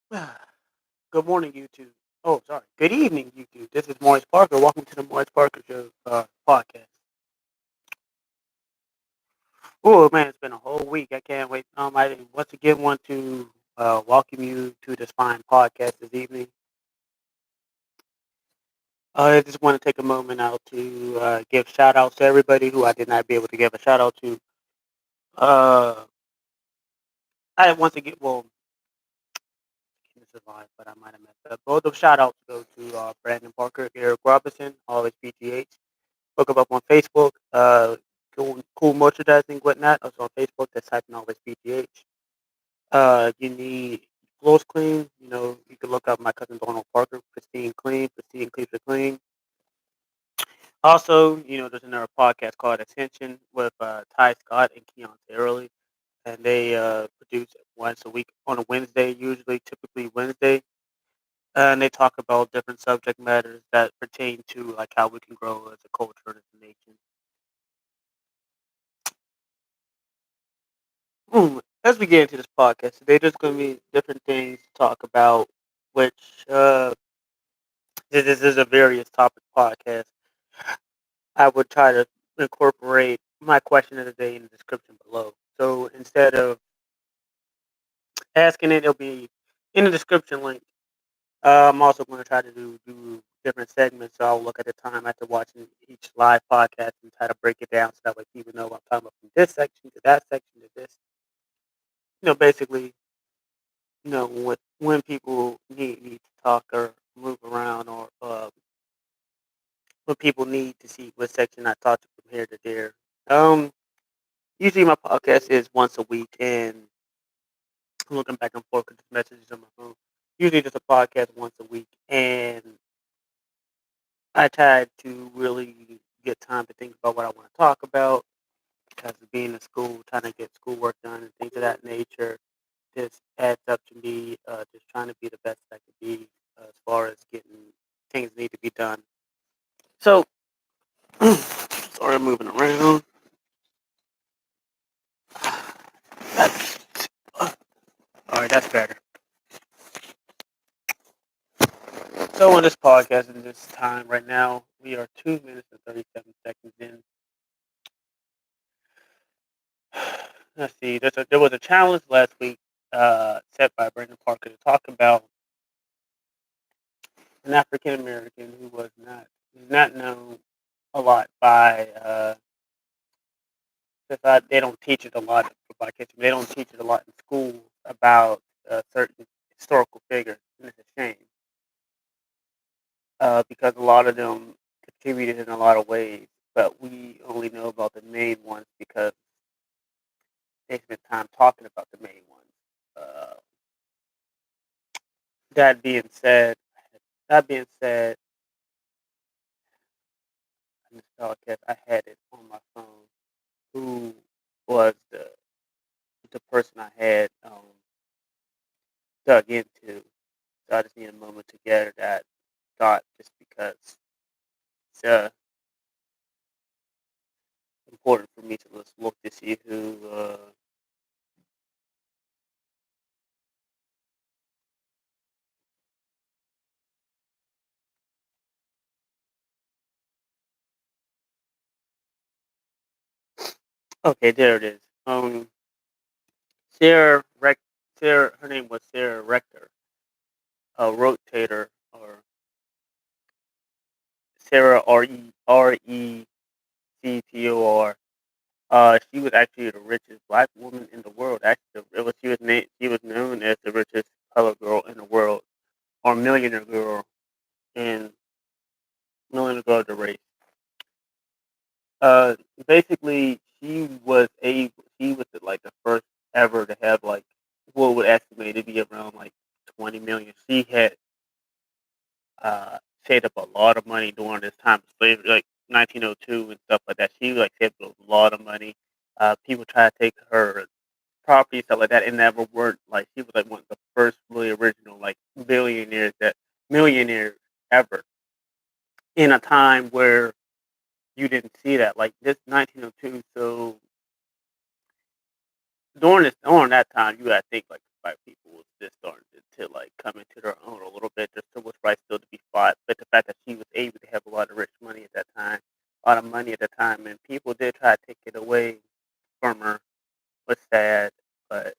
Good morning, YouTube. Oh, sorry. Good evening, YouTube. This is Maurice Parker. Welcome to the Maurice Parker Show podcast. Oh man, it's been a whole week. I can't wait. I once again want to welcome you to this fine podcast this evening. I just want to take a moment out to give shout outs to everybody who I did not be able to give a shout out to. Uh, I once again, well, this is live, but I might have messed up. Both of shout outs go to Brandon Parker, Eric Robinson, always PGH. Look him up on Facebook. Cool merchandising, whatnot. Also on Facebook, that's typing always PGH. You need floors clean. You know, you can look up my cousin Donald Parker, Pristine Clean for Clean. Also, there's another podcast called Ascension with Ty Scott and Keontae Early, and they produce once a week on a Wednesday, usually, typically Wednesday. And they talk about different subject matters that pertain to like how we can grow as a culture and as a nation. As we get into this podcast today, there's going to be different things to talk about, which this is a various topic podcast. I would try to incorporate my question of the day in the description below. So instead of asking it, it'll be in the description link. I'm also going to try to do different segments. So I'll look at the time after watching each live podcast and try to break it down so that way people know what I'm talking about from this section to that section to this. Basically when people need to talk or move around, or when people need to see what section I talk to from here to there. Um, Usually my podcast is once a week, and I'm looking back and forth with messages on my phone. Usually just a podcast once a week, and I try to really get time to think about what I want to talk about. Because of being in school, trying to get schoolwork done and things of that nature, this adds up to me just trying to be the best I can be as far as getting things need to be done. So, sorry, I'm moving around. That's, all right, that's better. So, on this podcast, in this time right now, we are 2 minutes and 37 seconds in. Let's see. There was a challenge last week set by Brandon Parker to talk about an African American who is not known a lot by they don't teach it a lot by kids. They don't teach it a lot in school about certain historical figures, and it's a shame because a lot of them contributed in a lot of ways, but we only know about the main ones because they spend time talking about the main ones. Uh, that being said, that being said, in this podcast, I had it on my phone. Who was the person I had dug into? So I just need a moment to gather that thought, just because it's important for me to just look to see who. Okay, there it is. Sarah Rec. Sarah, her name was Sarah Rector, a rotator, or Sarah Rector. She was actually the richest black woman in the world. Actually, she was known as the richest colored girl in the world, or millionaire girl in millionaire girl of the race. Uh, Basically, she was like the first ever to have like what would estimate to be around like 20 million. She had uh saved up a lot of money during this time of slavery, like 1902 and stuff like that. She like saved up a lot of money. People try to take her property, stuff like that, and never worked. Like she was like one of the first really original like millionaires ever in a time where you didn't see that. Like this 1902, so during that time, you got to think like black people was just starting to like come into their own a little bit. There's still was right still to be fought, but the fact that she was able to have a lot of rich money at that time, a lot of money at the time, and people did try to take it away from her was sad. But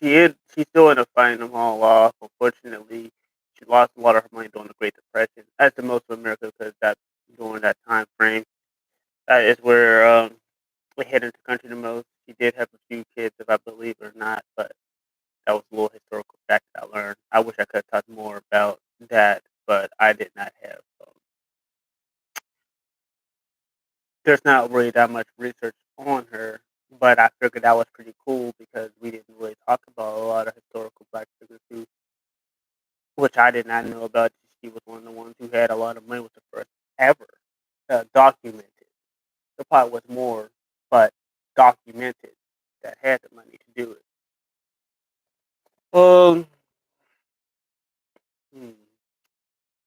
she's still in a fighting them all off. Unfortunately, she lost a lot of her money during the Great Depression, as the most of America, because that during that time frame, that is where we hit into the country the most. She did have a few kids, if I believe it or not, but that was a little historical fact that I learned. I wish I could have talked more about that, but I did not have. There's not really that much research on her, but I figured that was pretty cool because we didn't really talk about a lot of historical black figures who, which I did not know about. She was one of the ones who had a lot of money, was the first ever documented. The part was more, but documented that had the money to do it. Um, hmm,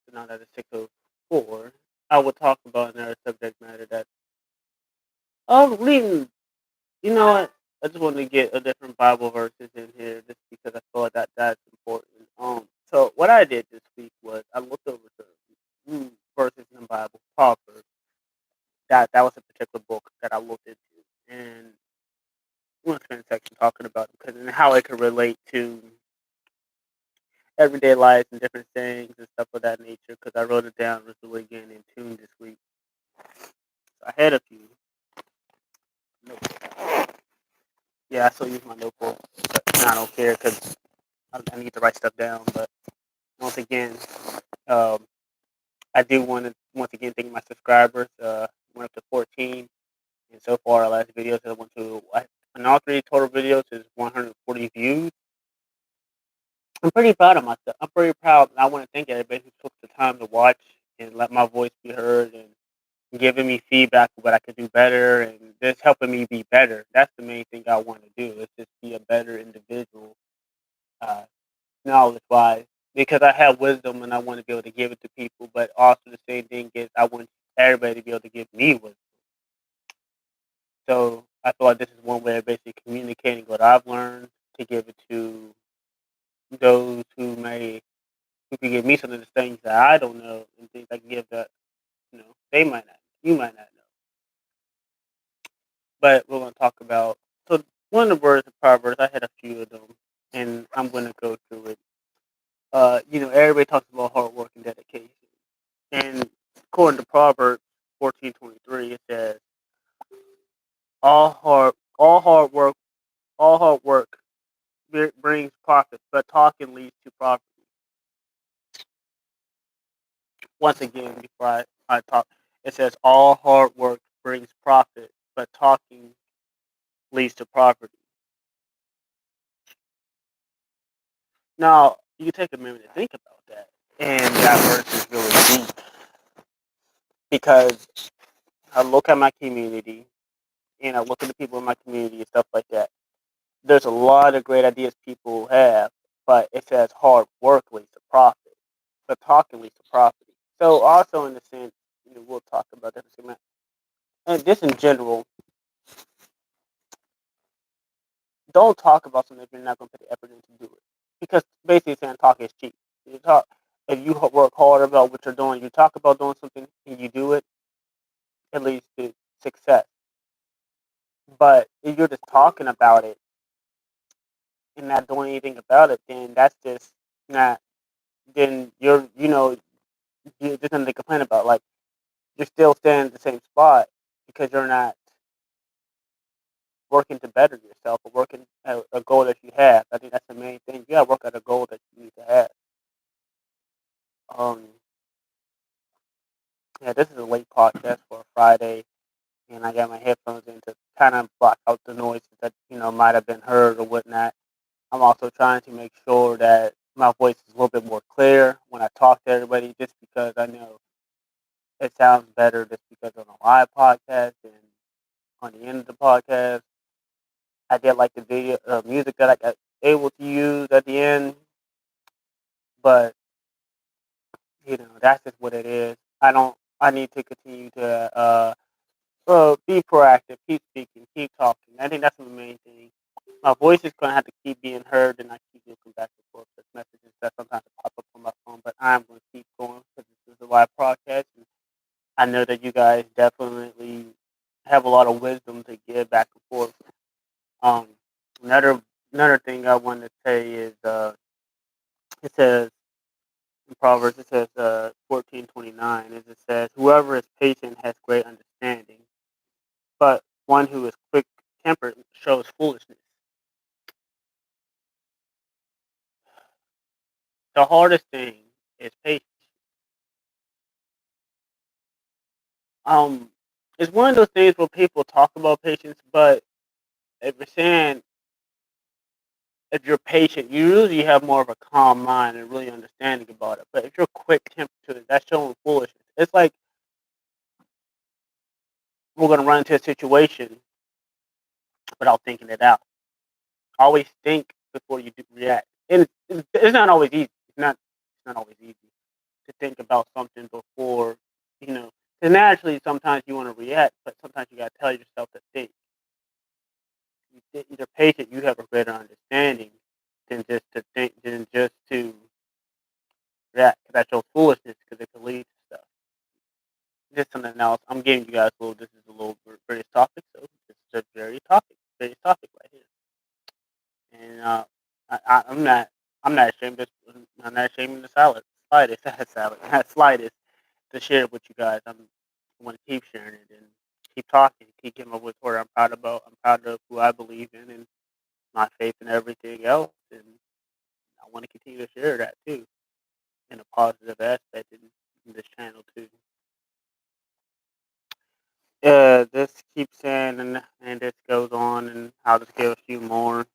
so now that it's 6:04, I will talk about another subject matter that leading. You know what? I just wanted to get a different Bible verses in here just because I feel like that's important. So what I did this week was I looked over some verses in the Bible, Proverbs. That was a particular book that I looked into, and I want to spend a section talking about it because and how it could relate to everyday life and different things and stuff of that nature. Because I wrote it down, was really getting in tune this week. So I had a few notebooks. Yeah, I still use my notebook, but I don't care because I need to write stuff down. But once again, um, I do want to once again thank my subscribers. Went up to 14, and so far our last videos I went to and all three total videos is 140 views. I'm pretty proud of myself. I'm pretty proud, and I want to thank everybody who took the time to watch and let my voice be heard and giving me feedback of what I could do better and just helping me be better. That's the main thing I want to do. Is just be a better individual, uh, knowledge wise, because I have wisdom and I want to be able to give it to people. But also the same thing is I want everybody to be able to give me wisdom. So I feel like this is one way of basically communicating what I've learned to give it to those who can give me some of the things that I don't know and things I can give that they might not, you might not know. But we're going to talk about so one of the words of Proverbs. I had a few of them, and I'm going to go through it. Everybody talks about hard work and dedication. And according to Proverbs 14:23, it says, all hard work brings profit, but talking leads to poverty." Once again, before I talk, it says, "All hard work brings profit, but talking leads to poverty." Now, you take a minute to think about that, and that verse is really deep because I look at my community and I look at the people in my community and stuff like that. There's a lot of great ideas people have, but it says hard work leads to profit, but talking leads to profit. So also in the sense, we'll talk about that in a second. And just in general, don't talk about something if you're not going to put the effort in to do it. Because basically saying talk is cheap. You talk if you work hard about what you're doing, you talk about doing something and you do it, it leads to success. But if you're just talking about it and not doing anything about it, then that's just not. Then you're just nothing to complain about. Like you're still standing at the same spot because you're not working to better yourself or working at a goal that you have. I think that's the main thing. You gotta work at a goal that you need to have. Um, yeah, this is a late podcast for a Friday, and I got my headphones in to kind of block out the noises that might have been heard or whatnot. I'm also trying to make sure that my voice is a little bit more clear when I talk to everybody, just because I know it sounds better just because on a live podcast and on the end of the podcast. I did like the video music that I got able to use at the end, but that's just what it is. I don't. I need to continue to be proactive, keep speaking, keep talking. I think that's the main thing. My voice is gonna have to keep being heard, and I keep looking back and forth. There's messages that sometimes pop up on my phone, but I'm gonna keep going because this is a live broadcast, and I know that you guys definitely have a lot of wisdom to give back and forth. Um, another another thing I want to say is it says in Proverbs, it says 14:29, as it says, "Whoever is patient has great understanding, but one who is quick tempered shows foolishness." The hardest thing is patience. Um, it's one of those things where people talk about patience, but if you're saying if you're patient, you usually have more of a calm mind and really understanding about it. But if you're quick tempered to it, that's showing foolishness. It's like we're gonna run into a situation without thinking it out. Always think before you do react, and it's not always easy. It's not always easy to think about something before you know. Because naturally, sometimes you want to react, but sometimes you gotta tell yourself to think. You're patient, you have a greater understanding than just to think, than just to react. 'Cause that shows foolishness because it can lead to stuff. Just something else. I'm giving you guys a little. This is a little various topic, so this is a various topic right here. And I'm not ashamed. I'm not ashamed of the slightest, not slightest, to share it with you guys. I want to keep sharing it and keep talking, keep giving my voice where I'm proud about. I'm proud of who I believe in and my faith and everything else. And I want to continue to share that too in a positive aspect in this channel too. This keeps saying and this goes on, and I'll just give a few more.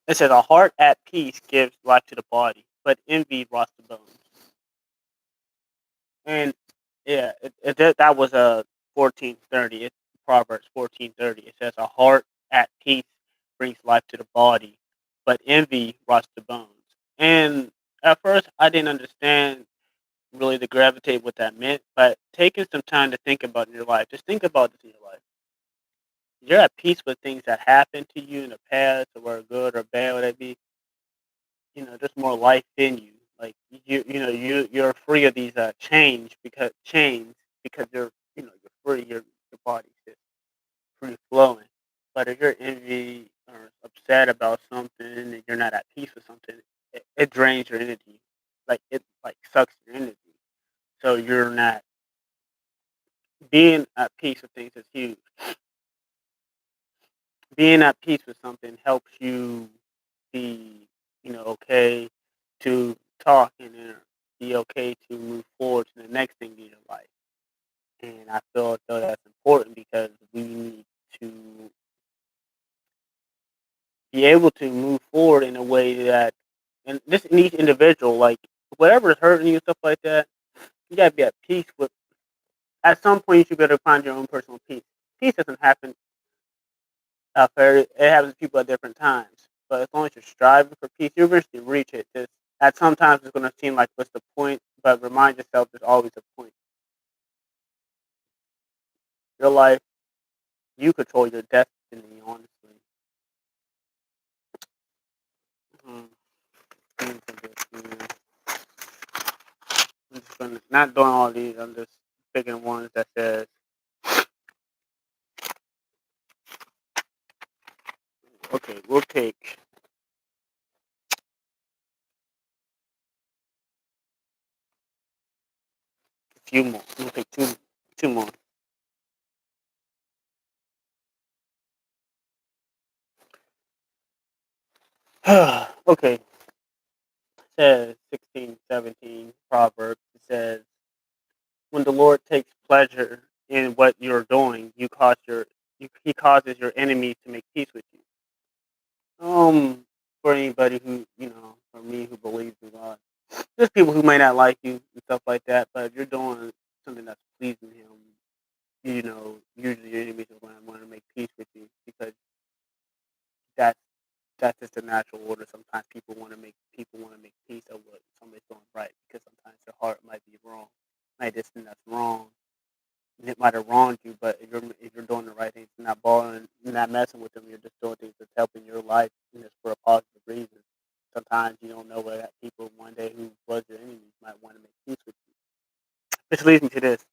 It says a heart at peace gives life to the body, but envy rots the bones. And yeah, that was a 14:30. It's Proverbs 14:30. It says a heart at peace brings life to the body, but envy rots the bones. And at first, I didn't understand really the gravitate what that meant, but taking some time to think about in your life, just think about this in your life. You're at peace with things that happened to you in the past, or were good or bad, whatever it be. Just more life in you. Like you're free of these chains because you're free. Your body's just free flowing. But if you're envy or upset about something and you're not at peace with something, it drains your energy. Like it like sucks your energy. So you're not being at peace with things is huge. Being at peace with something helps you be, okay to talk and be okay to move forward to the next thing in your life. And I feel as though that's important because we need to be able to move forward in a way that, and this in each individual, like whatever is hurting you and stuff like that, you gotta be at peace with. At some point, you better find your own personal peace. Peace doesn't happen it happens to people at different times. But as long as you're striving for peace, you eventually reach it. Just at sometimes it's going to seem like what's the point, but remind yourself there's always a point. Your life, you control your destiny. Honestly, mm, I'm just gonna not doing all these. I'm just picking ones that says, okay, we'll take a few more. We'll take two more. Okay, it says 16:17 Proverbs. It says, when the Lord takes pleasure in what you're doing, he causes your enemies to make peace with you. For anybody who for me who believes in God, there's people who may not like you and stuff like that. But if you're doing something that's pleasing Him, usually your enemies are going to want to make peace with you because that's that's just a natural order. Sometimes people want to make peace of what somebody's doing right because sometimes their heart might be wrong, might just think that's wrong. And it might have wronged you, but if you're not bothering, you're not messing with them. You're just doing things that's helping your life, and it's for a positive reason. Sometimes you don't know where that people one day who was your enemies might want to make peace with you. Which leads me to this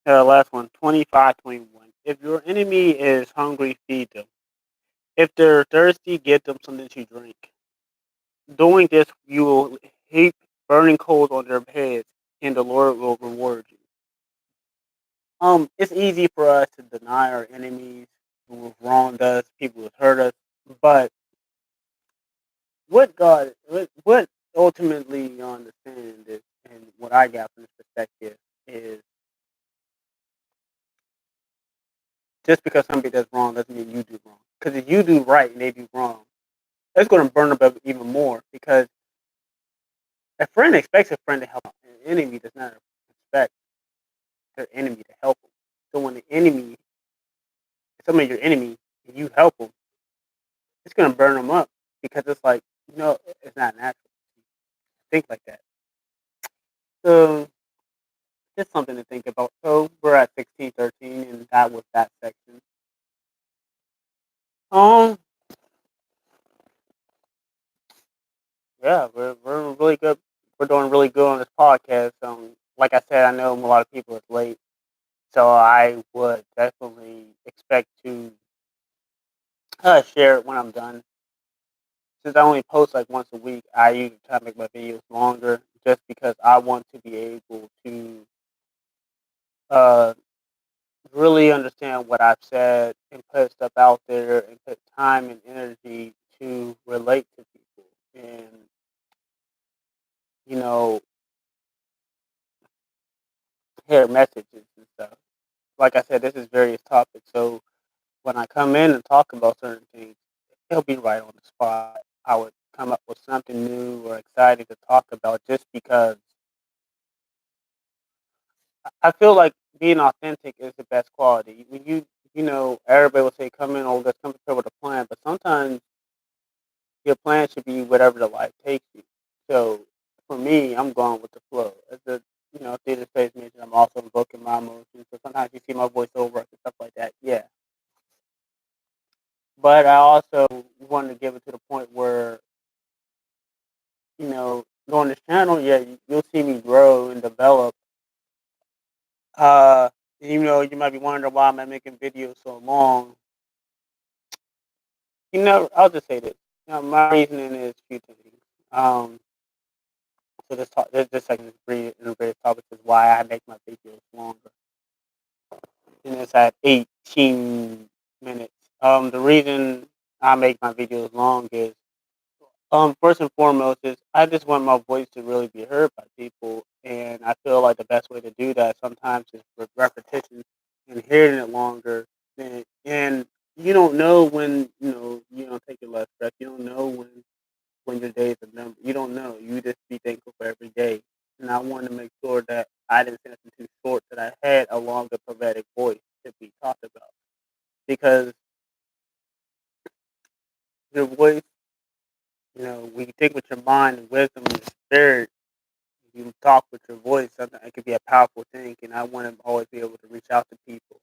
last one, 25-21. If your enemy is hungry, feed them. If they're thirsty, get them something to drink. Doing this, you will heap burning coals on their heads, and the Lord will reward you. It's easy for us to deny our enemies who have wronged us, people who have hurt us, but what ultimately you understand is, and what I got from this perspective is, just because somebody does wrong doesn't mean you do wrong. Because if you do right and they do wrong, it's going to burn them up even more. Because a friend expects a friend to help, an enemy does not expect their enemy to help them. So when the enemy, if somebody's your enemy, and you help them, it's going to burn them up because it's like, it's not natural. Think like that. So just something to think about. So we're at 16:13, and that was that section. Um, yeah, we're really good. We're doing really good on this podcast. Like I said, I know a lot of people is late, so I would definitely expect to share it when I'm done. Since I only post like once a week, I usually try to make my videos longer, just because I want to be able to uh really understand what I've said and put stuff out there and put time and energy to relate to people and, you know, hear messages and stuff. Like I said, this is various topics. So when I come in and talk about certain things, it'll be right on the spot. I would come up with something new or exciting to talk about just because I feel like being authentic is the best quality. When everybody will say, come in, oh, let's come prepared with a plan. But sometimes your plan should be whatever the life takes you. So for me, I'm going with the flow. As a theater space major, I'm also invoking my emotions. So sometimes you see my voice over and stuff like that. Yeah, but I also wanted to give it to the point where going this channel, yeah, you'll see me grow and develop. Uh, you might be wondering why am I making videos so long. I'll just say this. My reasoning is a few things. Um, so this second is pretty integrated topic is why I make my videos longer, and it's at 18 minutes. The reason I make my videos long is, first and foremost, is I just want my voice to really be heard by people, and I feel like the best way to do that sometimes is with repetition and hearing it longer. And you don't know when you don't take your last breath. You don't know when your days are numbered. You don't know. You just be thankful for every day. And I want to make sure that I didn't say nothing too short, that I had a longer prophetic voice to be talked about. Because your voice, when you think with your mind and wisdom and your spirit, you talk with your voice. Something it could be a powerful thing. And I want to always be able to reach out to people.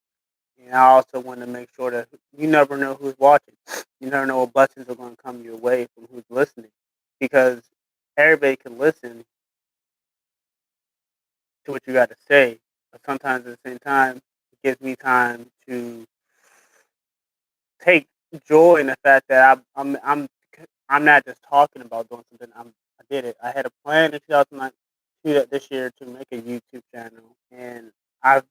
And I also want to make sure that you never know who's watching. You never know what blessings are going to come your way from who's listening. Because everybody can listen to what you got to say, but sometimes at the same time, it gives me time to take joy in the fact that I'm not just talking about doing something. I did it. I had a plan in 2009 this year to make a YouTube channel, and I've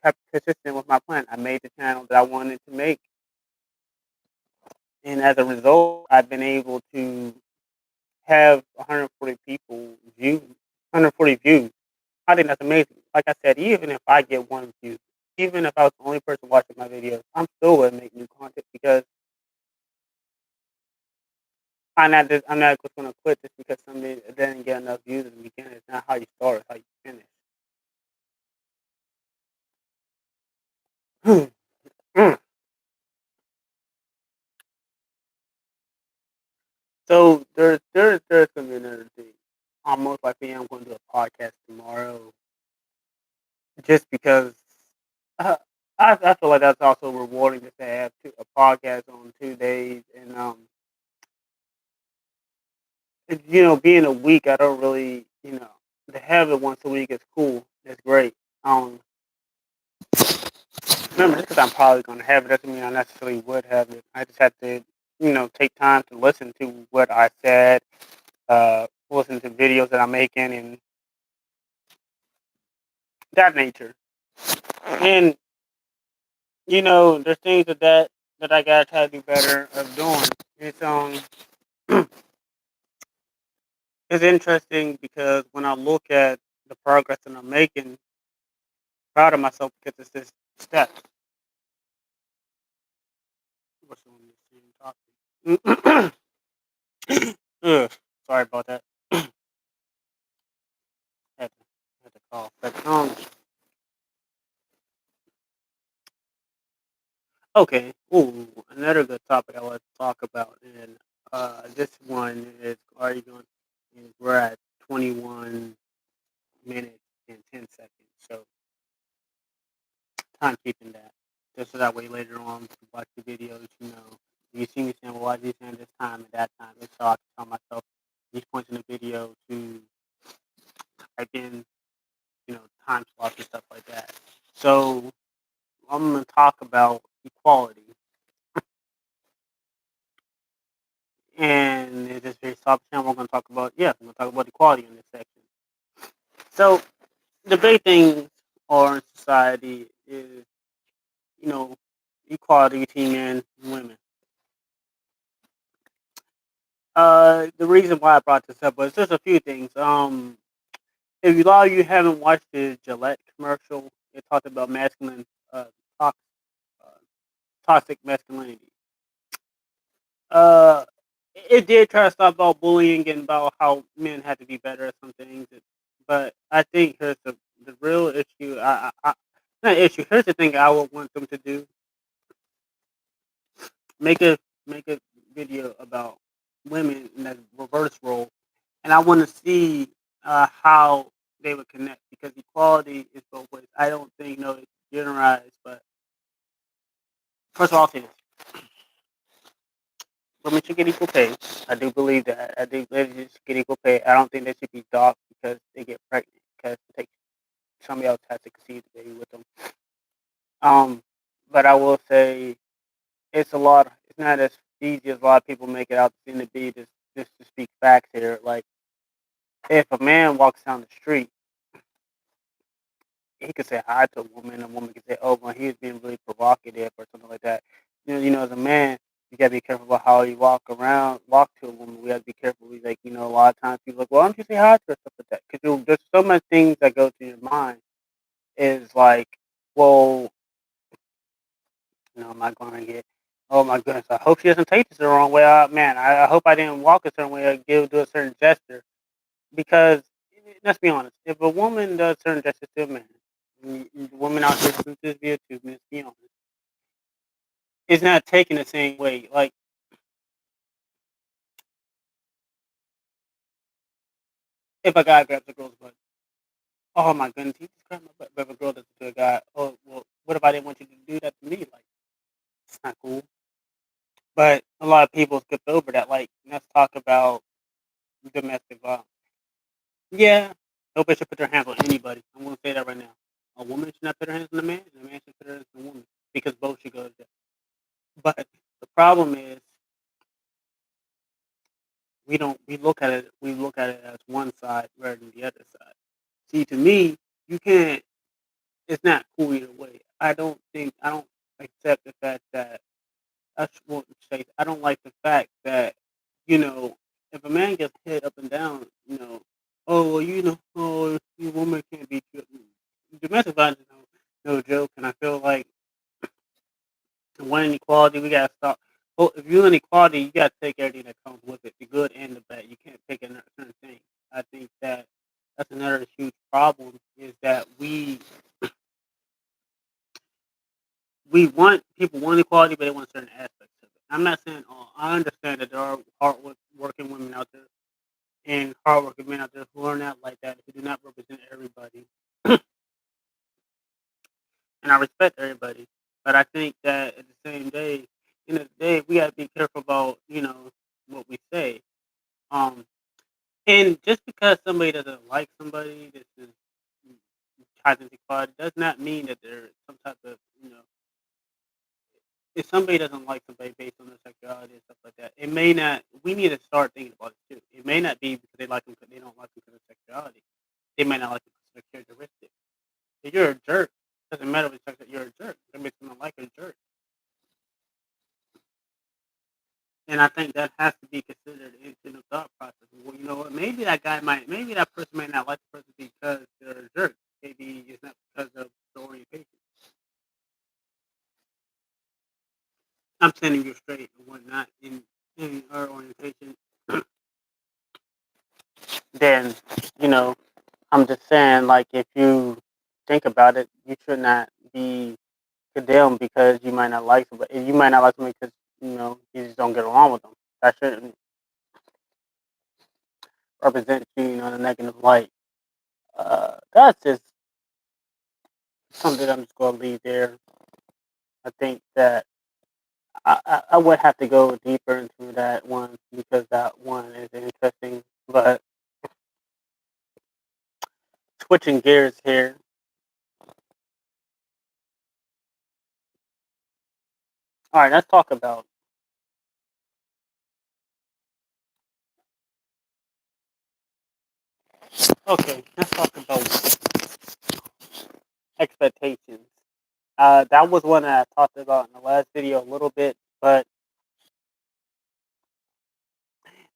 kept consistent with my plan. I made the channel that I wanted to make, and as a result, I've been able to have 140 people view, 140 views. I think that's amazing. Like I said, even if I get one view, even if I was the only person watching my videos, I'm still gonna make new content because I'm not just gonna quit just because somebody didn't get enough views in the beginning. It's not how you start; it's how you finish. So there's gonna be another thing. I'm most likely I'm going to do a podcast tomorrow, just because. uh, I feel like that's also rewarding just to have a podcast on 2 days, and being a week, I don't really, to have it once a week is cool. It's great. Um, Remember, just because I'm probably going to have it doesn't mean I necessarily would have it. I just have to, take time to listen to what I said, listen to videos that I'm making, and that nature. And there's things that I gotta try to do better of doing. It's it's interesting because when I look at the progress that I'm making, proud of myself because it's this step. What's on this same topic? Ugh, sorry about that. had to, had to cough. But okay. Ooh, another good topic I want to talk about, and this one is are you going? We're at 21 minutes and 10 seconds, so timekeeping that. Just so that way later on, if you watch the videos, you see me saying, well, why did you saying this time and that time? It's so I can tell myself these points in the video to type in, time slots and stuff like that. So I'm going to talk about equality. And in this very topic, we're going to talk about, I'm going to talk about equality in this section. So the big things are in society is, you know, equality between men and women. The reason why I brought this up was just a few things. If a lot of you haven't watched the Gillette commercial, it talked about masculine, tox, uh, toxic masculinity. Uh, it did try to stop about bullying and about how men had to be better at some things, but I think here's the real issue. Not issue. Here's the thing I would want them to do: make a make a video about women in that reverse role, and I want to see how they would connect because equality is both ways. I don't think it's generalized, but first of all, I'll say this: women should get equal pay. I do believe that. I do believe they should get equal pay. I don't think they should be docked because they get pregnant because it takes somebody else has to conceive the baby with them. Um, but I will say it's a lot. It's not as easy as a lot of people make it out to seem to be. Just to speak facts here, like if a man walks down the street, he could say hi to a woman. A woman could say, "Oh, well, he was being really provocative" or something like that. As a man, you gotta be careful about how you walk to a woman. We gotta be careful. We like, a lot of times people are like, "Well, why don't you say hi to her?" Stuff like that, because there's so much things that go through your mind. Is like, well, am I going to get? Oh my goodness! I hope she doesn't take this the wrong way. Man, I hope I didn't walk a certain way or do a certain gesture. Because let's be honest, if a woman does certain gestures to a man, women out there who this via too, let's be honest, it's not taken the same way. Like if a guy grabs a girl's butt, oh my goodness, he just grabbed my butt. But if a girl does it to a guy, oh well, what if I didn't want you to do that to me? Like it's not cool. But a lot of people skip over that. Like let's talk about domestic violence. Yeah, nobody should put their hands on anybody. I'm going to say that right now. A woman should not put her hands on a man, and a man should put her hands on a woman because both should go to jail. But the problem is we look at it as one side rather than the other side. See, to me, you can't. It's not cool either way. I don't accept the fact that I don't like the fact that if a man gets hit up and down, oh well, oh you woman can't be domestic violence is no joke, and I feel like one inequality we gotta stop. Well, if you're inequality, you gotta take everything that comes with it, the good and the bad. You can't pick a certain thing. I think that's another huge problem is that we want people want equality, but they want certain aspects of it. I'm not saying all. I understand that there are working women out there and hardworking men out there who are not like that, who do not represent everybody. and I respect everybody. But I think that at the same day, end of the day, we gotta be careful about what we say. Um, and just because somebody doesn't like somebody, this is tries to equality, does not mean that there's some type of if somebody doesn't like somebody based on their sexuality and stuff like that, it may not. We need to start thinking about it too. It may not be because they like them because they don't like them because of sexuality. They may not like them because of their characteristics. If you're a jerk, it doesn't matter if it's sex, you're a jerk. That makes them like a jerk. And I think that has to be considered into the thought process. Well, you know what? Maybe that person might not like the person because they're a jerk. Maybe it's not because of the orientation. I'm sending you straight and whatnot in our orientation. Then, you know, I'm just saying, like, if you think about it, you should not be condemned because you might not like somebody. You might not like somebody because you just don't get along with them. That shouldn't represent you, in a negative light. That's just something I'm just gonna leave there. I think that I would have to go deeper into that one because that one is interesting. But switching gears here. All right, let's talk about. Okay, let's talk about expectations. That was one that I talked about in the last video a little bit, but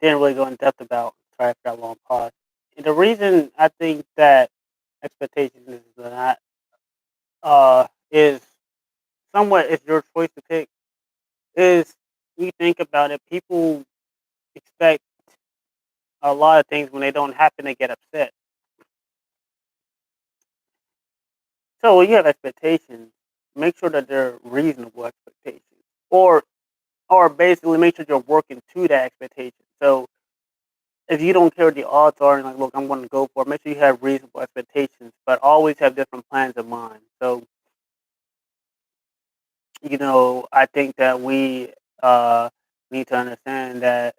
didn't really go in depth about. Sorry for that long pause. And the reason I think that expectations is not is somewhat it's your choice to pick. Is you think about it, people expect a lot of things when they don't happen, they get upset. So when you have expectations, make sure that they're reasonable expectations, or basically make sure you're working to that expectation. So if you don't care what the odds are and like, look, I'm going to go for it, make sure you have reasonable expectations, but always have different plans in mind. So, I think that we need to understand that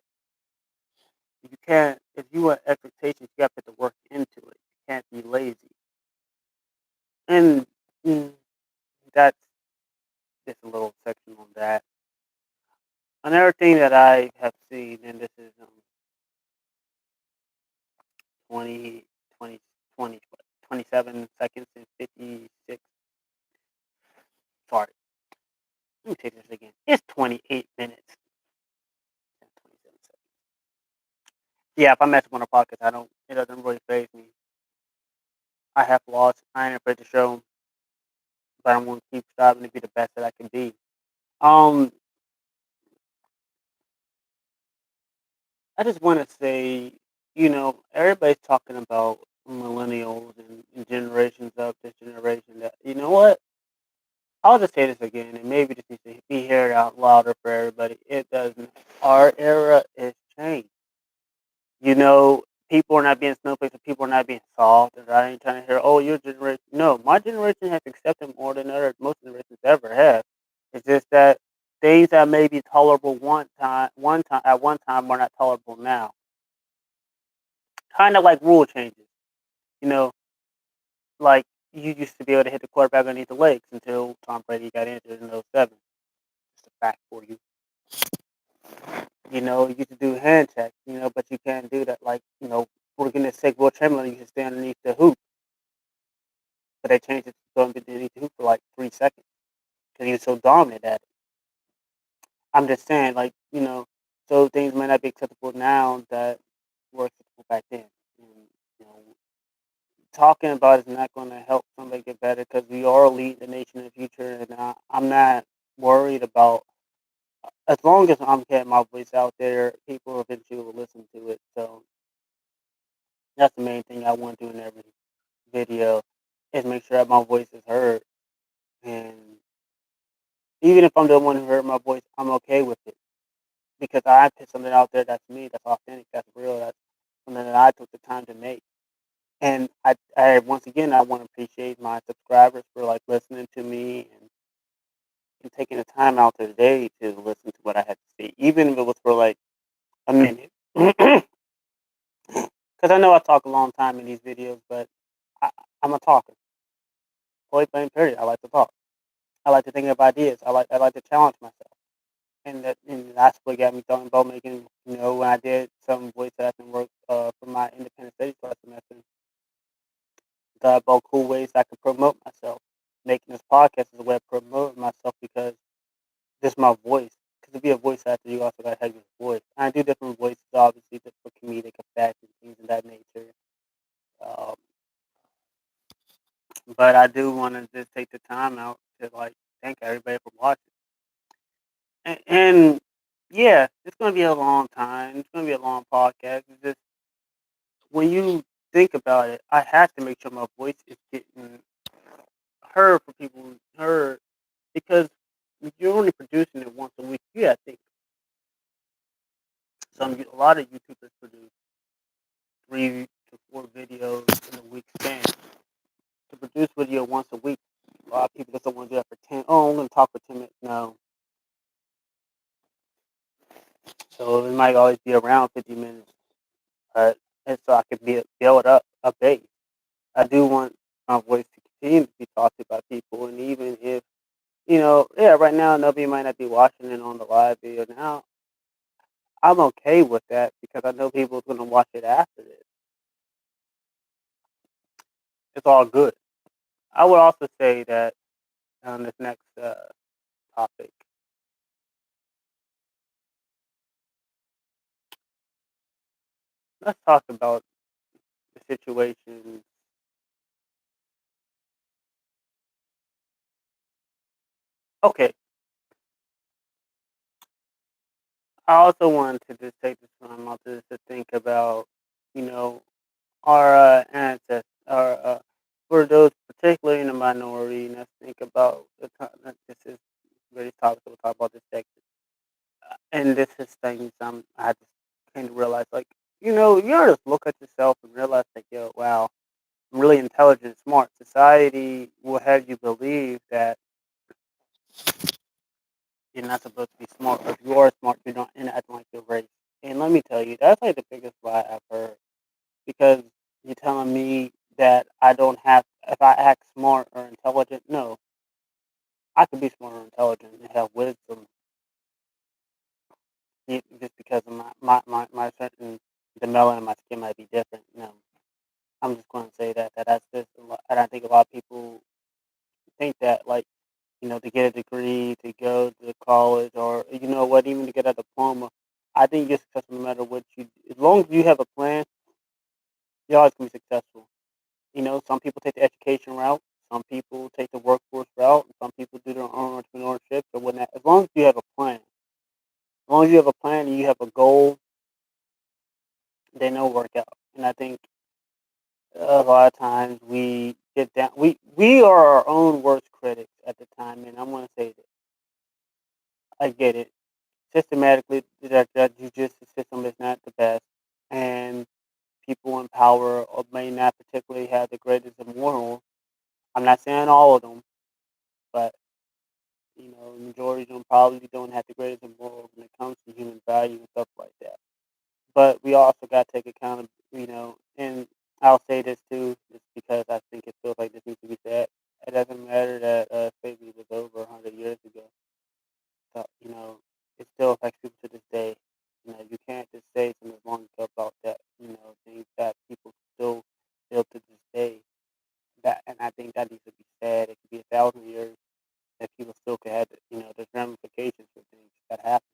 you can't, if you have expectations, you have to put the work into it. You can't be lazy. And mm, that's just a little section on that. Another thing that I have seen, and this is 20, 20, 20, 27 seconds and 56. Sorry, let me take this again. It's 28 minutes and 27 seconds. Yeah, if I mess up on a podcast, it doesn't really phase me. I have flaws. I ain't afraid to show them, but I'm going to keep striving to be the best that I can be. Um, I just want to say, everybody's talking about millennials and generations of this generation. That you know what? I'll just say this again, and maybe this needs to be heard out louder for everybody. It doesn't. Our era is changed. People are not being snowflakes and people are not being soft. And I ain't trying to hear, oh, your generation. No, my generation has accepted more than most generations ever have. It's just that things that may be tolerable at one time are not tolerable now. Kind of like rule changes. You know, like you used to be able to hit the quarterback underneath the legs until Tom Brady got injured in '07. Just a fact for you. You used to do hand checks, but you can't do that. Like, for goodness sake, Will Chamberlain used to stand underneath the hoop, but they changed it to go underneath the hoop for like 3 seconds because he was so dominant at it. I'm just saying, like, so things may not be acceptable now that were acceptable back then. And, you know, talking about it is not going to help somebody get better because we are leading the nation in the future, and I'm not worried about as long as I'm getting my voice out there, people eventually will listen to it. So that's the main thing I want to do in every video is make sure that my voice is heard. And even if I'm the one who heard my voice, I'm okay with it because I put something out there that's me, that's authentic, that's real, that's something that I took the time to make. And I once again, I want to appreciate my subscribers for like listening to me and taking the time out of their day to listen to what I had to say, even if it was for like a minute. Because I know I talk a long time in these videos, but I, I'm a talker. Point blank period. I like to talk. I like to think of ideas. I like to challenge myself. And that's what got me thinking about making, when I did some voice acting work for my independent studies class semester, thought about cool ways I could promote myself. Making this podcast is a way of promoting myself because just my voice. Because to be a voice actor, you also got to have your voice. And I do different voices, obviously, for comedic effect and things of that nature. Um, but I do want to just take the time out to like thank everybody for watching. And yeah, it's going to be a long time. It's going to be a long podcast. It's just when you think about it, I have to make sure my voice is getting heard for people heard because if you're only producing it once a week, you got to think a lot of YouTubers produce 3 to 4 videos in a week span. To produce video once a week, a lot of people just don't want to do that for 10. Oh, I'm going to talk for 10 minutes. No, so it might always be around 50 minutes, but and so I could build up a base. I do want my voice to continue to be talked to by people, and even if yeah, right now nobody might not be watching it on the live video now. I'm okay with that because I know people are going to watch it after this. It's all good. I would also say that on this next topic, let's talk about the situation. Okay, I also wanted to just take this time out to think about, you know, our ancestors, for those particularly in the minority, and let's think about this is very topic we'll talk about this section. And this is things I just came to realize, like, you ever just look at yourself and realize, like, yo, wow, I'm really intelligent, smart. Society will have you believe that you're not supposed to be smart, or if you are smart, you're not in acting like your race. And let me tell you, that's like the biggest lie I've heard because you're telling me that I don't have, if I act smart or intelligent, no, I could be smart or intelligent and have wisdom just because of my certain, the melanin in my skin might be different. I'm just going to say that that's just, and I think a lot of people think that, like, to get a degree, to go to college, or what, even to get a diploma. I think you're successful no matter what you. As long as you have a plan, you're always gonna be successful. Some people take the education route, some people take the workforce route, and some people do their own entrepreneurship or whatnot. As long as you have a plan, as long as you have a plan and you have a goal, then it'll work out. And I think a lot of times we get down. We are our own worst critics at the time, and I'm gonna say that I get it. Systematically, that judicial system is not the best, and people in power may not particularly have the greatest of morals. I'm not saying all of them, but the majority of them probably don't have the greatest of morals when it comes to human value and stuff like that. But we also got to take account of, and I'll say this too, just because I think it feels like this needs to be said. It doesn't matter that slavery was over 100 years ago. So, it still affects people to this day. You can't just say something long ago about that. Things that people still feel to this day. And I think that needs to be said. It could be 1,000 years that people still could have. There's ramifications for things that happen.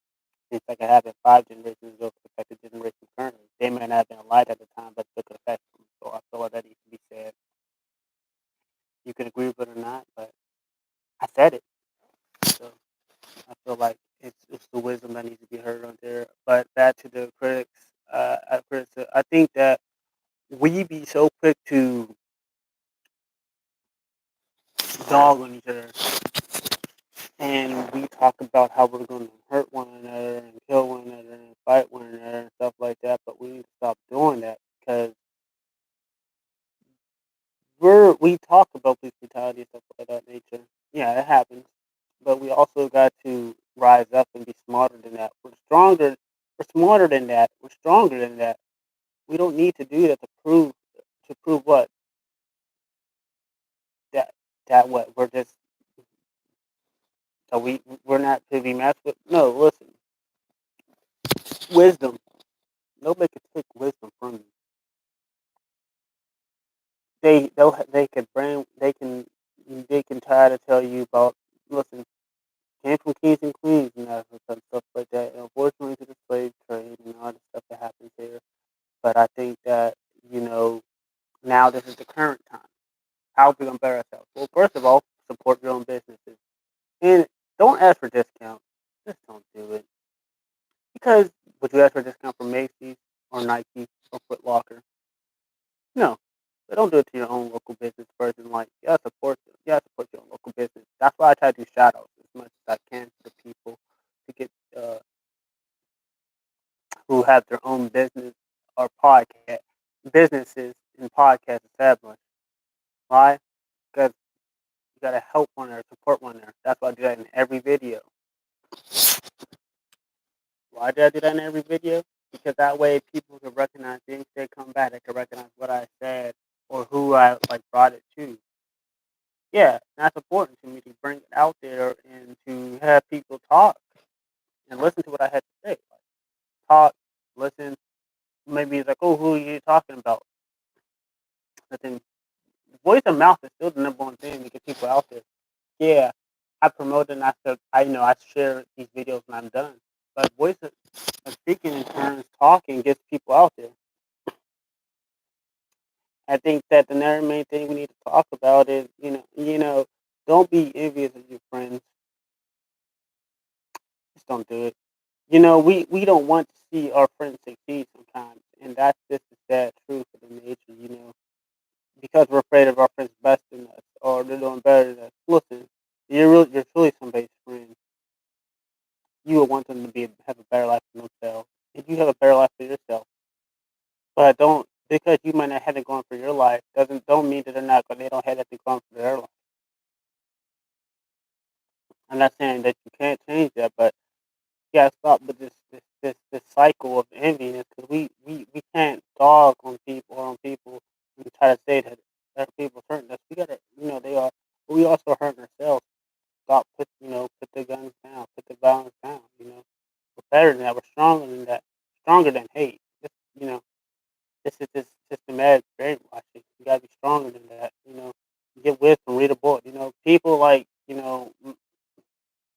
Things that could happen 5 generations ago could affect the generation currently. They may not have been alive at the time, but it could affect them. So I feel like that needs to be said. You can agree with it or not, but I said it. So I feel like it's the wisdom that needs to be heard on there. But back to the critics, I think that we be so quick to dog on each other, and we talk about how we're going to hurt one another and kill one another and fight one another and stuff like that. But we need to stop doing that because but we also got to rise up and be smarter than that. We're stronger. We're smarter than that. We're stronger than that. We don't need to do that to prove what that that what we're just so we're not to be messed with. No, listen, wisdom. Nobody can take wisdom from you. They can bring they can try to tell you about listen came from kings and queens and stuff like that. And unfortunately, to the slave trade and all the stuff that happens there. But I think that you know now this is the current time. How are we gonna better ourselves? Well, first of all, support your own businesses and don't ask for discounts. Just don't do it because would you ask for a discount from Macy's or Nike or Foot Locker? No. But don't do it to your own local business person. Like, yeah, support them. Yeah, support your own local business. That's why I try to do shout outs as much as I can to the people to get who have their own business or podcast businesses and podcasts established. Why? Because you gotta help one another, support one another. That's why I do that in every video. Why did I do that in every video? Because that way people can recognize things they come back, they can recognize what I said or who I like brought it to. Yeah, that's important to me to bring it out there and to have people talk and listen to what I had to say. Like, talk, listen. Maybe it's like, oh, who are you talking about? But then voice of mouth is still the number one thing to get people out there. Yeah, I promote and I share these videos when I'm done. But of speaking in terms, talking gets people out there. I think that the next main thing we need to talk about is, don't be envious of your friends. Just don't do it. We don't want to see our friends succeed sometimes, and that's just the sad truth of the nature, because we're afraid of our friends besting us or they're doing better than us. Listen, you're truly somebody's friend. You will want them to have a better life for themselves. If you have a better life for yourself, but don't because you might not have it going for your life doesn't don't mean that they don't have it going for their life. I'm not saying that you can't change that, but you gotta stop with this cycle of enviness because we can't dog on people and try to say that other people's hurting us. We gotta they are, but we also hurting ourselves. Stop put the guns down, put the violence down. We're better than that. We're stronger than that. Stronger than hate. You know this is just systematic brainwashing. You gotta be stronger than that. Get wisdom, read a book. People like Martin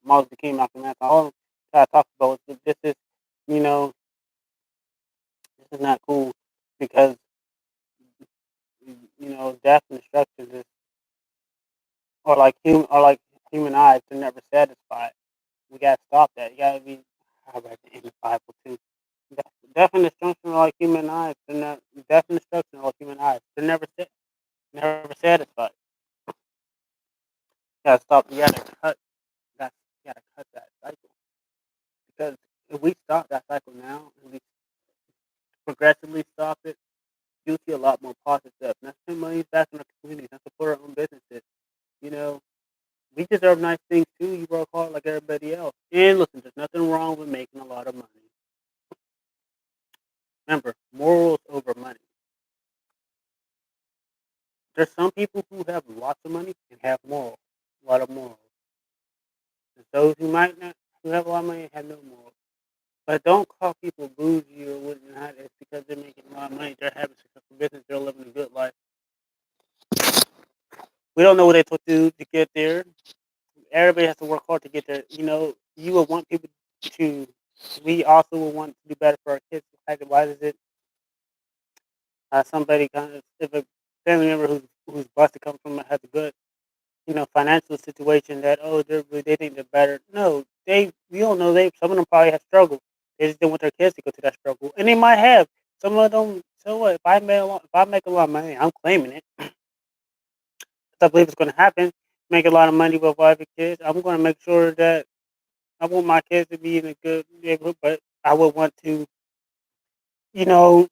Luther King, Malcolm X, all of them try to talk about this is you know this is not cool because death and destruction is or like human eyes they're never satisfied. We gotta stop that. You gotta be. I read it in the Bible too. Death and destruction are like human eyes. They're not death and destruction are like human eyes. They're never satisfied. You gotta stop. You gotta cut that cycle because if we stop that cycle now and we progressively stop it, you'll see a lot more positive stuff. And that's put money back in our communities. That's support our own businesses. You know, we deserve nice things too. You work hard like everybody else. And listen, there's nothing wrong with making a lot of money. Remember, morals over money. There's some people who have lots of money and have morals, a lot of morals. And those who might not, who have a lot of money, have no morals. But don't call people bougie or whatnot. It's because they're making a lot of money. They're having successful business. They're living a good life. We don't know what they took to get there. Everybody has to work hard to get there. You will want people to. We also will want to do better for our kids. Why is it somebody kind of if a family member who's busted comes from has a good financial situation that they think they're better. No, we don't know some of them probably have struggled. They just didn't want their kids to go through that struggle, and they might have. Some of them. So what? If I make a lot of money, I'm claiming it. 'Cause I believe it's going to happen. Make a lot of money with wife and kids. I'm going to make sure that I want my kids to be in a good neighborhood, but I would want to, you know,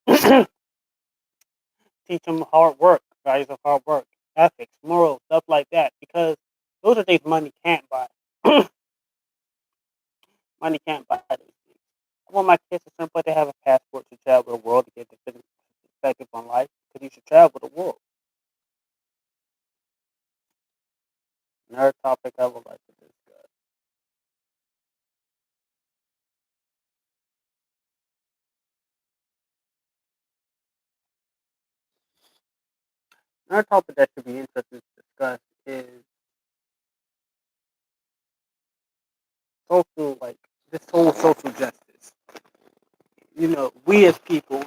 teach them hard work, values of hard work, ethics, morals, stuff like that, because those are things money can't buy. Money can't buy those things. I want my kids at some point to have a passport to travel the world to get different perspective on life because you should travel the world. Another topic I would like to discuss. Another topic that should be interesting to discuss is social, like this whole social justice. We as people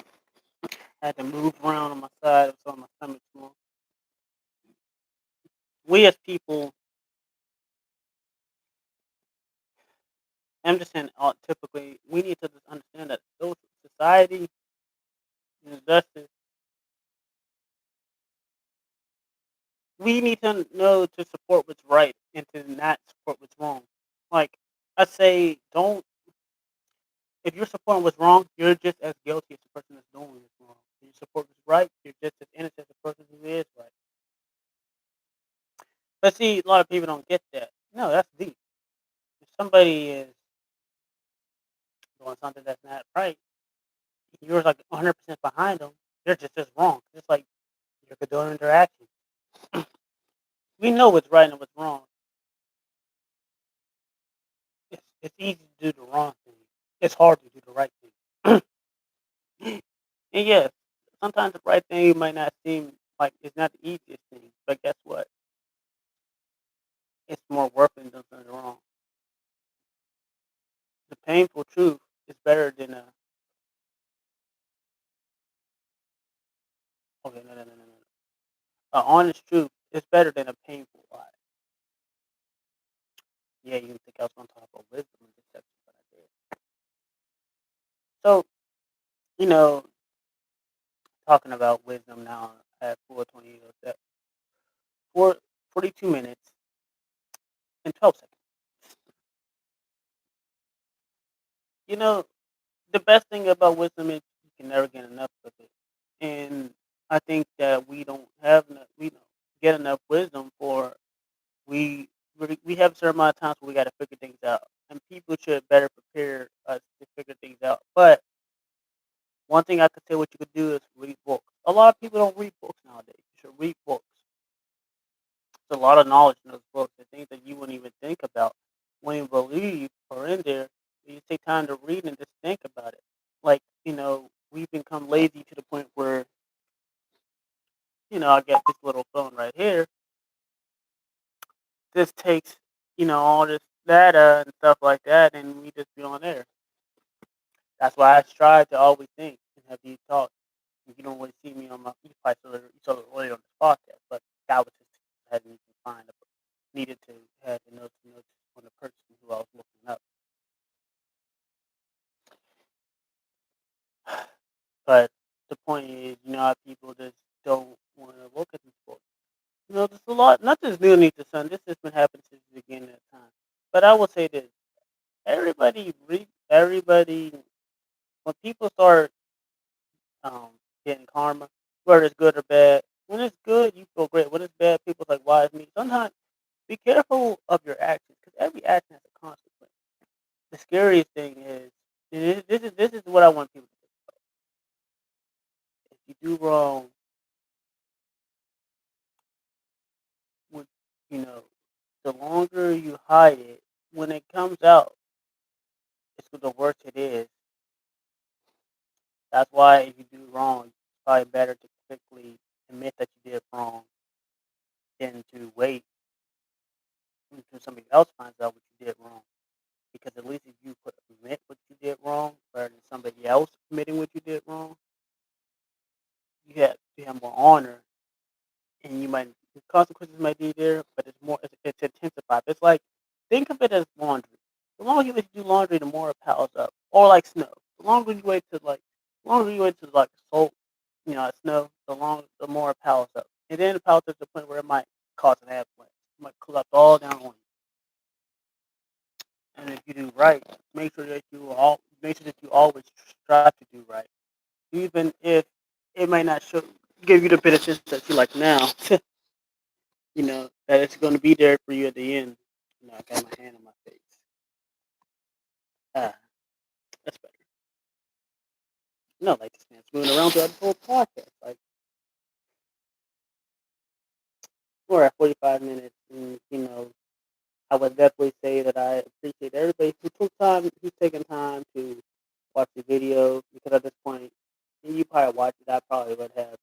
had to move around on my side, so my stomach's small. We as people, I'm just saying, typically, we need to just understand that social society and justice, we need to know to support what's right and to not support what's wrong. Like I say, don't if you're supporting what's wrong, you're just as guilty as the person that's doing what's wrong. If you support what's right, you're just as innocent as the person who is right. But see, a lot of people don't get that. No, that's deep. If somebody is doing something that's not right, you're like 100% behind them. They're just as wrong. Just like you're condoning their actions. We know what's right and what's wrong. It's easy to do the wrong thing. It's hard to do the right thing. And yes, sometimes the right thing might not seem like it's not the easiest thing, but guess what? It's more worth it than the wrong. The painful truth is better than a okay, no. A honest truth is better than a painful lie. Yeah, you didn't think I was gonna talk about wisdom and deception, but I did. So, you know, talking about wisdom now at 4:20 that 42 minutes and 12 seconds. You know, the best thing about wisdom is you can never get enough of it. And I think that we don't have enough, we don't get enough wisdom for we have a certain amount of times where we got to figure things out, and people should better prepare us to figure things out. But one thing I could say what you could do is read books. A lot of people don't read books nowadays. You should read books. There's a lot of knowledge in those books and things that you wouldn't even think about when you believe or in there. You take time to read and just think about it. Like, we've become lazy to the point where, I get this little phone right here. This takes, all this data and stuff like that, and we just be on there. That's why I strive to always think and have these thoughts. You don't really see me on my, you saw it earlier on this podcast, but that was just, I hadn't even find a, needed to have the notes on the person who I was looking up. But the point is, how people just don't want to look at these books. There's a lot, nothing's new beneath the sun. This has been happening since the beginning of time. But I will say this: everybody, when people start getting karma, whether it's good or bad, when it's good, you feel great. When it's bad, people's like, "Why is me?" Sometimes be careful of your actions because every action has a consequence. The scariest thing is, and this is what I want people to do. If you do wrong, with you know, the longer you hide it, when it comes out, it's the worse it is. That's why if you do wrong, it's probably better to quickly admit that you did wrong than to wait until somebody else finds out what you did wrong. Because at least if you admit what you did wrong, rather than somebody else admitting what you did wrong, you have more honor, and the consequences might be there, but it's intensified. It's like think of it as laundry. The longer you wait to do laundry, the more it piles up. Or like snow. The longer you wait to soak, snow, the more it piles up. And then it piles up to the point where it might cause an avalanche. It might collapse all down on you. And if you do right, make sure that you always strive to do right, even if it might not give you the benefits that you like now. That it's going to be there for you at the end. I got my hand on my face. Ah, that's better. No, like this man's moving around throughout the whole podcast. Like we're at 45 minutes, and I would definitely say that I appreciate everybody who took time, who's taking time to watch the video. Because at this point, you probably watched it. I probably would have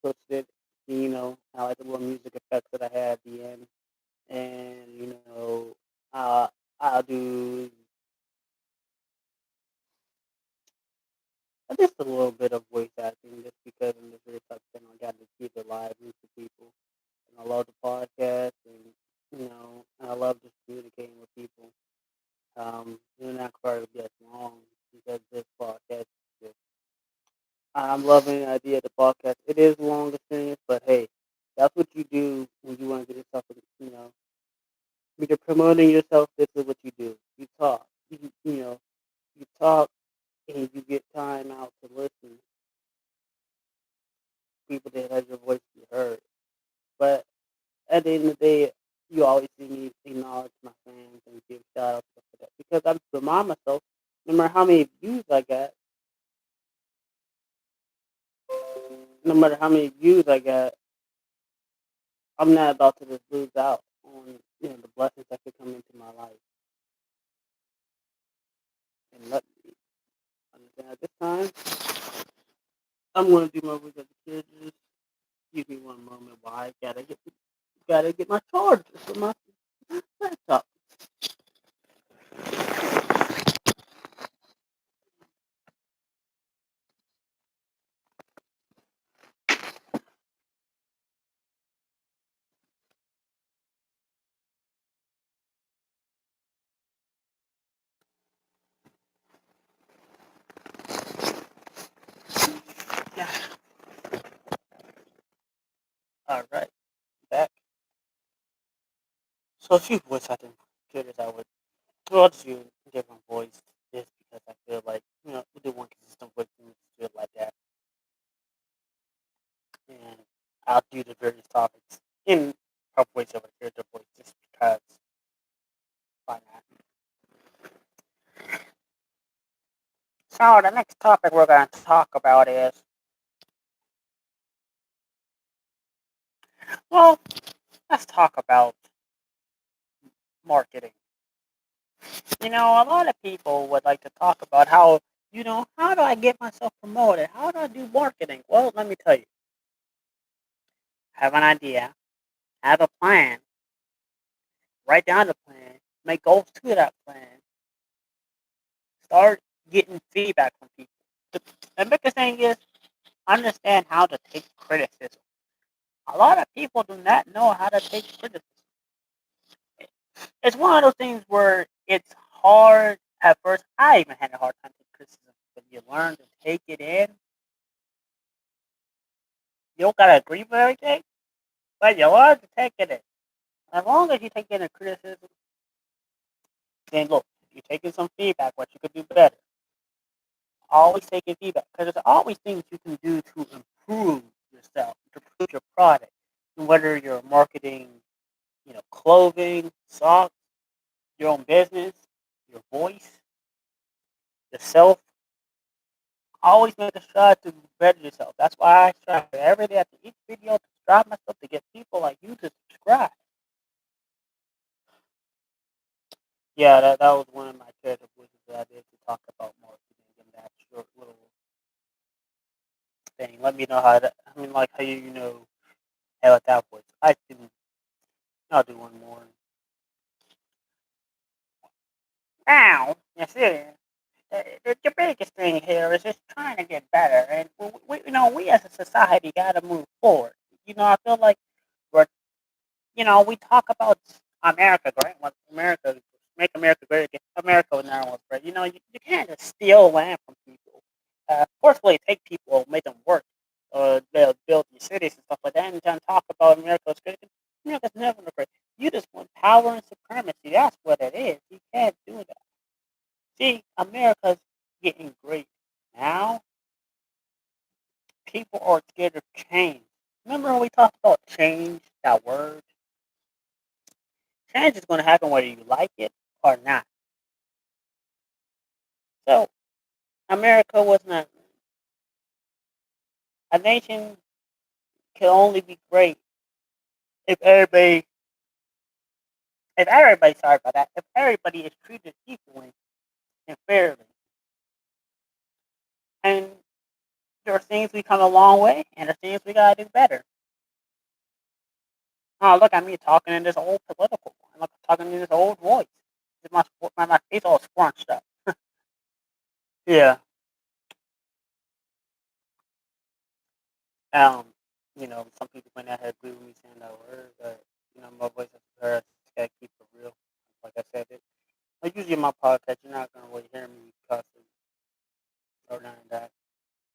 pushed it. I like the little music effects that I had at the end, and uh, I'll do just a little bit of voice acting, just because I'm just really touched I got to keep it live with the people. And I love the podcast, and I love just communicating with people. You're not quite to get long because this podcast. Is, I'm loving the idea of the podcast. It is long experience, but hey, that's what you do when you want to get yourself. When you're promoting yourself, this is what you do. You talk. You talk, and you get time out to listen to people that have your voice be heard. But at the end of the day, you always see me acknowledge my fans and give shout outs for that because I remind myself, no matter how many views I got, no matter how many views I got, I'm not about to just lose out on the blessings that could come into my life. And let me understand at this time, I'm going to do my work as a kid. Just give me one moment while I gotta get my charger for my laptop. Yeah. All right, back. So a few voice acting creators I would well, I'll just do different voice just because I feel like we do one consistent voice and just do it like that, and I'll do the various topics in a voice of a character voice just because why not? So the next topic we're going to talk about is well, let's talk about marketing. A lot of people would like to talk about how do I get myself promoted? How do I do marketing? Well, let me tell you, have an idea, have a plan, write down the plan, make goals to that plan, start getting feedback from people. The biggest thing is understand how to take criticism. A lot of people do not know how to take criticism. It's one of those things where it's hard at first. I even had a hard time taking criticism, but you learn to take it in. You don't gotta agree with everything, but you learn to take it in. As long as you take in a criticism, then look, if you're taking some feedback, what you could do better. Always taking feedback because there's always things you can do to improve yourself, to improve your product. And whether you're marketing, clothing, socks, your own business, your voice, yourself, always make a strive to better yourself. That's why I strive every day after each video to strive myself to get people like you to subscribe. Yeah, that was one of my character voices that I did to talk about marketing and that short little thing. Let me know how that. I mean, like how how that voice. I'll do one more. Now, you see, the biggest thing here is just trying to get better, and we as a society got to move forward. I feel like we're, we talk about America, right? What America make America great again. America now was great. You can't just steal land from people. Forcefully take people, make them work, or build your cities and stuff like that, and then talk about America's great. America's never great. You just want power and supremacy. That's what it is. You can't do that. See, America's getting great. Now, people are scared of change. Remember when we talked about change, that word? Change is going to happen whether you like it or not. So America was not a nation can only be great if everybody sorry about that, if everybody is treated equally and fairly. And there are things we come a long way and there are things we gotta do better. Oh, look at me talking in this old political one. Look, talking in this old voice. My face all scrunched up. Yeah. Um, some people may not agree with me saying that word, but my voice is heard. Gotta keep it real. Like I said, usually in my podcast, you're not gonna really hear me cussing or none of that.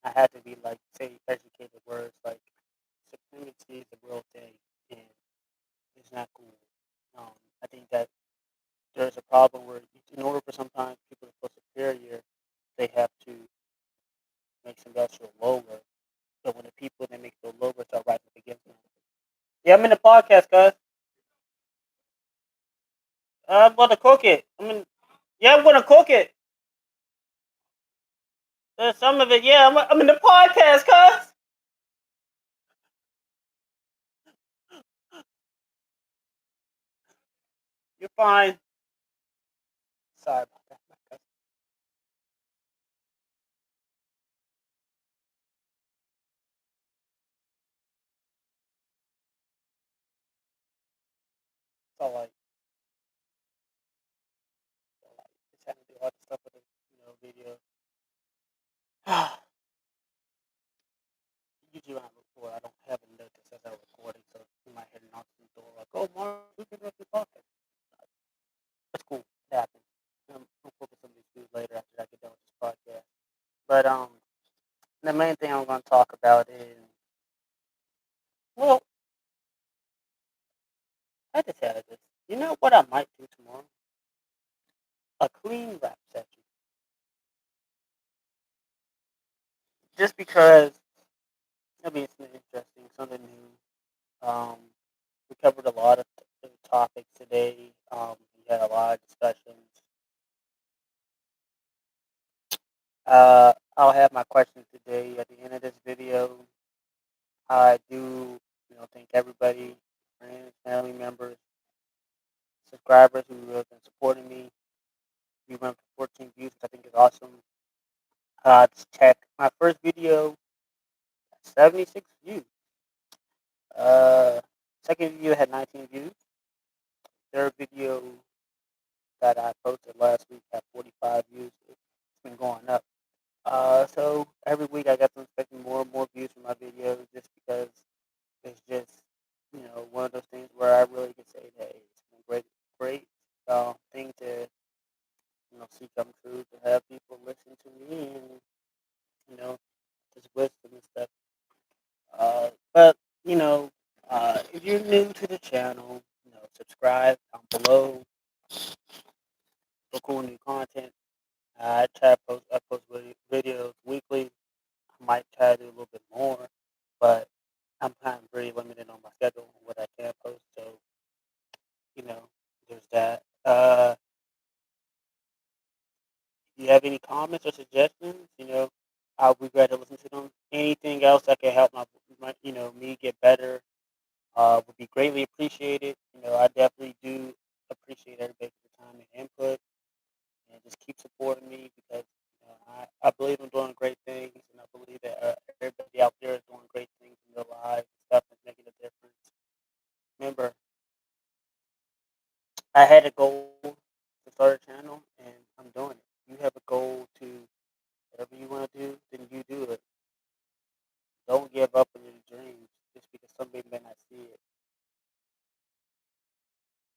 I had to be like say educated words like supremacy is a real thing, and it's not cool. I think that there's a problem where in order for sometimes people to feel superior, they have to make somebody else feel lower. But when the people that make feel lower start rising up against them. Yeah, I'm in the podcast, guys. I'm gonna cook it. Yeah, I'm gonna cook it. Some of it, yeah. I'm in the podcast, cuz. You're fine. Sorry about that. It's all right. It's all right. Just having to do all the stuff with the video. Usually when I record, I don't have a note that says I'm recording, so you might hear knocks on the door like, "Oh, Mark, we can run the podcast." That's cool. It happens. I'm cooking some of these food later after I get done with this podcast. But the main thing I'm going to talk about is, well, I just had this. You know what I might do tomorrow? A clean rap session. Just because, it's interesting, something new. We covered a lot of topics today. We had a lot of discussions. I'll have my questions today at the end of this video. I do, thank everybody, friends, family members, subscribers who have been supporting me. We went for 14 views, which I think is awesome. Just check my first video, 76 views. Uh, Second video had 19 views. Third video that I posted last week had 45 views. It's been going up. So every week I got to expecting more and more views from my videos just because it's just, one of those things where I really can say that it's been great thing to, see come true, to have people listen to me and, just wisdom and stuff. But, if you're new to the channel, subscribe down below for cool new content. I post videos weekly. I might try to do a little bit more, but I'm kind of very limited on my schedule and what I can post. So, you know, there's that. If you have any comments or suggestions, I'll be glad to listen to them. Anything else that can help me get better, would be greatly appreciated. I definitely do appreciate everybody's time and input, and just keep supporting me because I believe I'm doing great things, and I believe that everybody out there is doing great things in their lives and stuff and making a difference. Remember, I had a goal to start a channel, and I'm doing it. You have a goal to whatever you want to do, then you do it. Don't give up on your dreams just because somebody may not see it.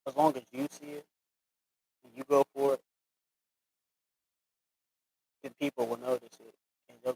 As long as you see it and you go for it, then people will notice it and they'll